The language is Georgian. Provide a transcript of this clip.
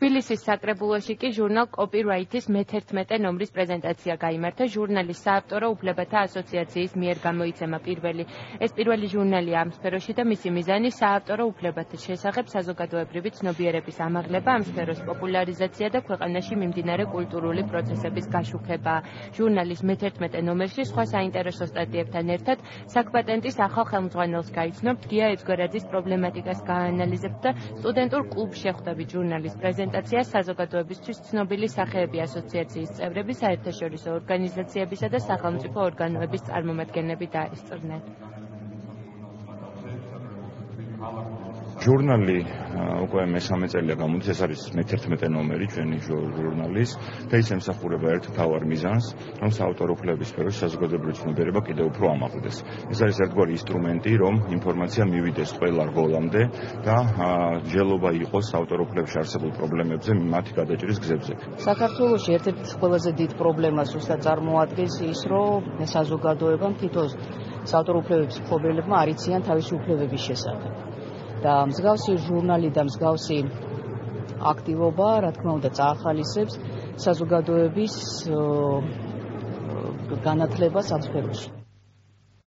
თბილისის საკრებულოში კი ჟურნალ კოპირაითის მე-11 ნომრის პრეზენტაცია გაიმართა ჟურნალის საავტორო უფლებათა ასოციაციის მიერ გამოიცემა პირველი. ეს პირველი ჟურნალია ამ სფეროში და მისი მიზანი საავტორო უფლებათა შესახებ საზოგადოებრივი ცნობიერების ამაღლება, ამ სფეროს პოპულარიზაცია და ქვეყანაში მიმდინარე კულტურული პროცესების გაშუქებაა. ჟურნალის მე-11 ნომერში სხვა საინტერესო სტატიებთან ერთად საქმპატენტის ახალ ხელმძღვანელს გაიცნობთ, გია ეძგვერაძის პრობლემატიკას გააანალიზებთ და სტუდენტურ კლუბში ხვდებით ჟურნალის პრეზენტაციას საზოგადოებისთვის ცნობილი სახეები ასოციაციის წევრები, საერთაშორისო ორგანიზაციებისა და სახელმწიფო ორგანოების წარმომადგენლები დაესწრნენ. ჟურნალი უკვე მე-3 წელია გამოდის, ეს არის მე-11 ნომერი ჩვენი ჟურნალის და ის ემსახურება ერთ მთავარ მიზანს, რომ საავტორო უფლებების სფეროში საზოგადოებრივი ცნობიერება კიდევ უფრო ამაღლდეს. ეს არის ერთგვარი ინსტრუმენტი, რომ ინფორმაცია მივიდეს ყველა რგოლამდე და ჯელობა იყოს საავტორო უფლებებში არსებულ პრობლემებზე მათი გადაჭრის გზებზე. საქართველოში ერთ-ერთი ყველაზე დიდ პრობლემას უბრალოდ წარმოადგენს ის, რომ საზოგადოებამ თვითონ საავტორო უფლებების მფლობელებმა არ იციან თავისი უფლებების შესახებ. და მსგავსი ჟურნალი და მსგავსი აქტივობა, რა თქმა უნდა, წაახალისებს საზოგადოების განათლებას ამ სფეროში.